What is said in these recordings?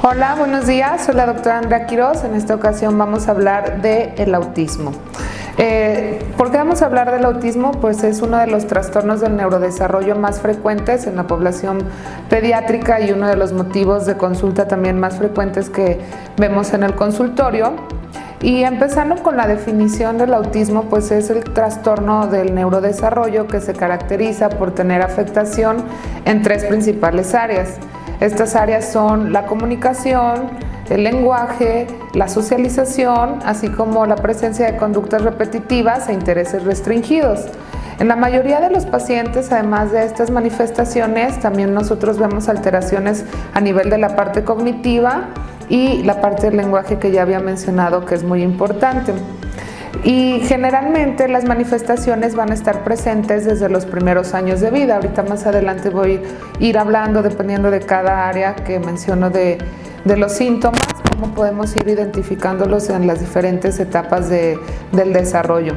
Hola, buenos días. Soy la doctora Andrea Quiroz. En esta ocasión vamos a hablar del autismo. ¿Por qué vamos a hablar del autismo? Pues es uno de los trastornos del neurodesarrollo más frecuentes en la población pediátrica y uno de los motivos de consulta también más frecuentes que vemos en el consultorio. Y empezando con la definición del autismo, pues es el trastorno del neurodesarrollo que se caracteriza por tener afectación en tres principales áreas. Estas áreas son la comunicación, el lenguaje, la socialización, así como la presencia de conductas repetitivas e intereses restringidos. En la mayoría de los pacientes, además de estas manifestaciones, también nosotros vemos alteraciones a nivel de la parte cognitiva y la parte del lenguaje que ya había mencionado, que es muy importante. Y generalmente las manifestaciones van a estar presentes desde los primeros años de vida. Ahorita más adelante voy a ir hablando, dependiendo de cada área que menciono de los síntomas, cómo podemos ir identificándolos en las diferentes etapas del desarrollo.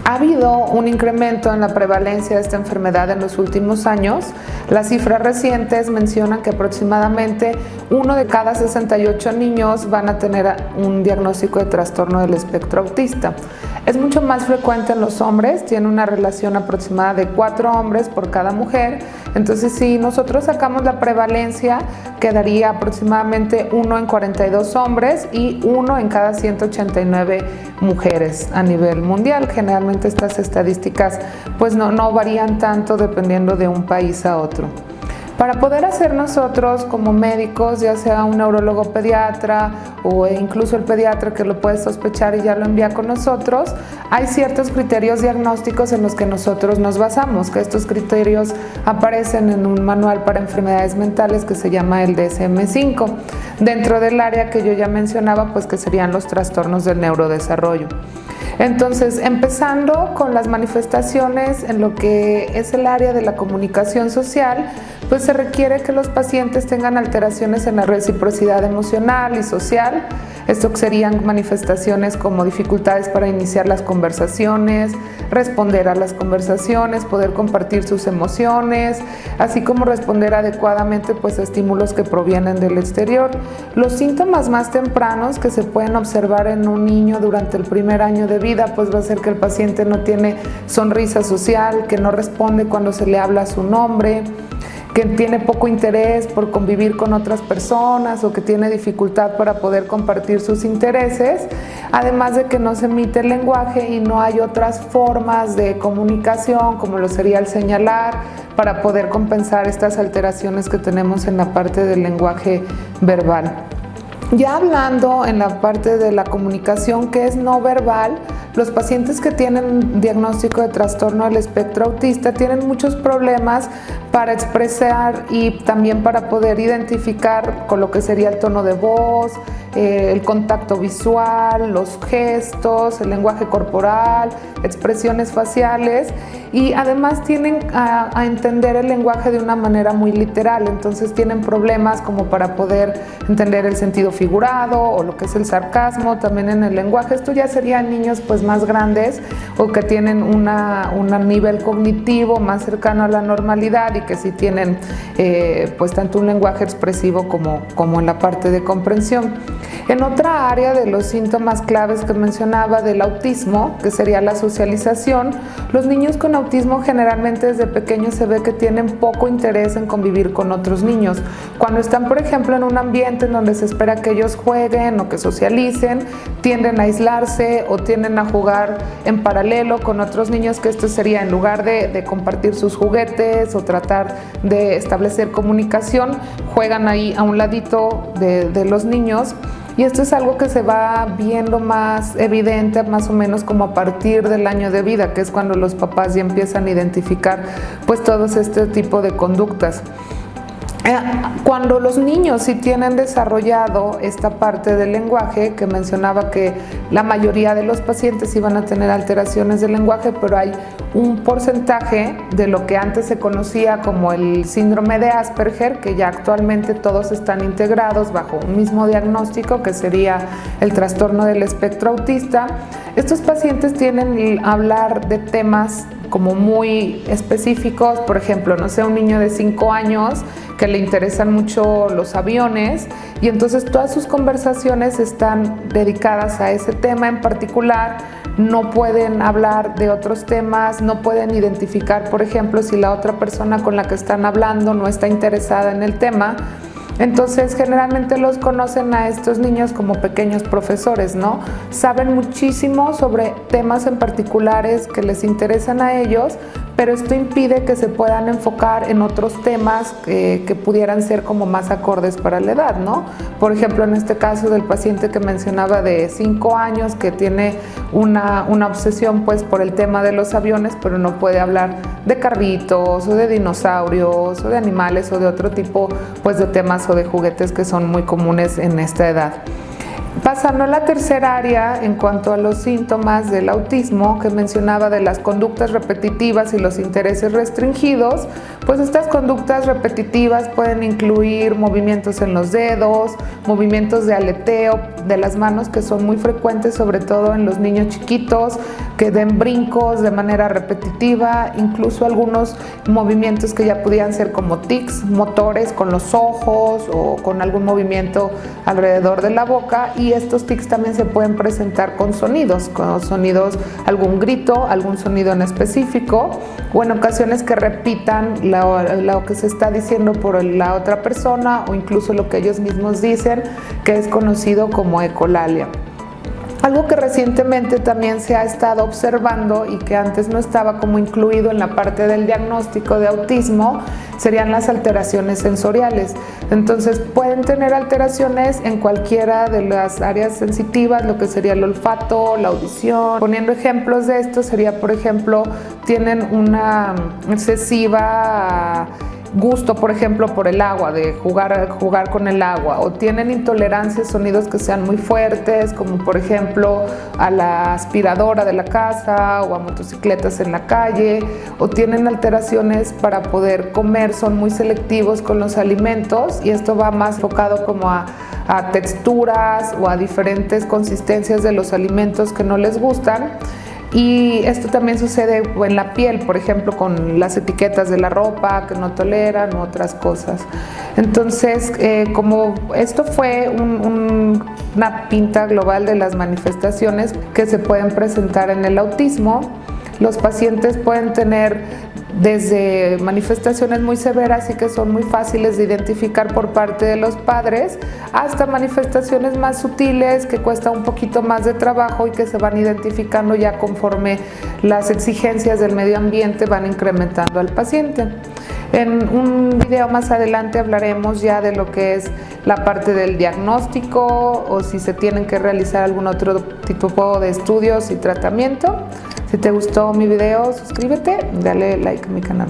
Ha habido un incremento en la prevalencia de esta enfermedad en los últimos años. Las cifras recientes mencionan que aproximadamente 1 de cada 68 niños van a tener un diagnóstico de trastorno del espectro autista. Es mucho más frecuente en los hombres, tiene una relación aproximada de 4 hombres por cada mujer. Entonces, si nosotros sacamos la prevalencia, quedaría aproximadamente 1 en 42 hombres y 1 en cada 189 mujeres a nivel mundial. Generalmente estas estadísticas pues no varían tanto dependiendo de un país a otro. Para poder hacer nosotros como médicos, ya sea un neurólogo pediatra o incluso el pediatra que lo puede sospechar y ya lo envía con nosotros, hay ciertos criterios diagnósticos en los que nosotros nos basamos, que estos criterios aparecen en un manual para enfermedades mentales que se llama el DSM-5, dentro del área que yo ya mencionaba, pues que serían los trastornos del neurodesarrollo. Entonces, empezando con las manifestaciones en lo que es el área de la comunicación social, pues se requiere que los pacientes tengan alteraciones en la reciprocidad emocional y social. Esto serían manifestaciones como dificultades para iniciar las conversaciones, responder a las conversaciones, poder compartir sus emociones, así como responder adecuadamente pues, a estímulos que provienen del exterior. Los síntomas más tempranos que se pueden observar en un niño durante el primer año de vida, pues va a ser que el paciente no tiene sonrisa social, que no responde cuando se le habla su nombre, que tiene poco interés por convivir con otras personas o que tiene dificultad para poder compartir sus intereses, además de que no se emite el lenguaje y no hay otras formas de comunicación como lo sería el señalar para poder compensar estas alteraciones que tenemos en la parte del lenguaje verbal. Ya hablando en la parte de la comunicación que es no verbal, los pacientes que tienen diagnóstico de trastorno del espectro autista tienen muchos problemas para expresar y también para poder identificar con lo que sería el tono de voz, el contacto visual, los gestos, el lenguaje corporal, expresiones faciales, y además tienen a entender el lenguaje de una manera muy literal. Entonces tienen problemas como para poder entender el sentido figurado o lo que es el sarcasmo también en el lenguaje. Esto ya serían niños pues más grandes o que tienen un nivel cognitivo más cercano a la normalidad y que sí tienen pues tanto un lenguaje expresivo como en la parte de comprensión. En otra área de los síntomas claves que mencionaba del autismo, que sería la socialización, los niños con autismo generalmente desde pequeños se ve que tienen poco interés en convivir con otros niños. Cuando están, por ejemplo, en un ambiente en donde se espera que ellos jueguen o que socialicen, tienden a aislarse o tienden a jugar en paralelo con otros niños, que esto sería en lugar de compartir sus juguetes o tratar de establecer comunicación, juegan ahí a un ladito de los niños. Y esto es algo que se va viendo más evidente más o menos como a partir del año de vida, que es cuando los papás ya empiezan a identificar pues todos este tipo de conductas. Cuando los niños sí tienen desarrollado esta parte del lenguaje, que mencionaba que la mayoría de los pacientes iban a tener alteraciones del lenguaje, pero hay un porcentaje de lo que antes se conocía como el síndrome de Asperger, que ya actualmente todos están integrados bajo un mismo diagnóstico, que sería el trastorno del espectro autista. Estos pacientes tienden a hablar de temas como muy específicos, por ejemplo, no sé, un niño de 5 años que le interesan mucho los aviones, y entonces todas sus conversaciones están dedicadas a ese tema en particular. No pueden hablar de otros temas, no pueden identificar, por ejemplo, si la otra persona con la que están hablando no está interesada en el tema. Entonces, generalmente los conocen a estos niños como pequeños profesores, ¿no? Saben muchísimo sobre temas en particulares que les interesan a ellos, pero esto impide que se puedan enfocar en otros temas que pudieran ser como más acordes para la edad, ¿no? Por ejemplo, en este caso del paciente que mencionaba de 5 años, que tiene una obsesión pues por el tema de los aviones, pero no puede hablar de carritos o de dinosaurios o de animales o de otro tipo pues de temas o de juguetes que son muy comunes en esta edad. Pasando a la tercera área, en cuanto a los síntomas del autismo, que mencionaba de las conductas repetitivas y los intereses restringidos, pues estas conductas repetitivas pueden incluir movimientos en los dedos, movimientos de aleteo de las manos que son muy frecuentes, sobre todo en los niños chiquitos, que den brincos de manera repetitiva, incluso algunos movimientos que ya podían ser como tics motores con los ojos o con algún movimiento alrededor de la boca. Y estos tics también se pueden presentar con sonidos, algún grito, algún sonido en específico, o en ocasiones que repitan lo que se está diciendo por la otra persona, o incluso lo que ellos mismos dicen, que es conocido como ecolalia. Algo que recientemente también se ha estado observando y que antes no estaba como incluido en la parte del diagnóstico de autismo serían las alteraciones sensoriales. Entonces pueden tener alteraciones en cualquiera de las áreas sensitivas, lo que sería el olfato, la audición. Poniendo ejemplos de esto sería, por ejemplo, tienen una excesiva gusto, por ejemplo, por el agua, de jugar con el agua, o tienen intolerancia a sonidos que sean muy fuertes, como por ejemplo a la aspiradora de la casa o a motocicletas en la calle, o tienen alteraciones para poder comer, son muy selectivos con los alimentos, y esto va más enfocado como a texturas o a diferentes consistencias de los alimentos que no les gustan. Y esto también sucede en la piel, por ejemplo, con las etiquetas de la ropa que no toleran u otras cosas. Entonces, como esto fue una pinta global de las manifestaciones que se pueden presentar en el autismo, los pacientes pueden tener desde manifestaciones muy severas y que son muy fáciles de identificar por parte de los padres, hasta manifestaciones más sutiles que cuesta un poquito más de trabajo y que se van identificando ya conforme las exigencias del medio ambiente van incrementando al paciente. En un video más adelante hablaremos ya de lo que es la parte del diagnóstico o si se tienen que realizar algún otro tipo de estudios y tratamiento. Si te gustó mi video, suscríbete, dale like a mi canal.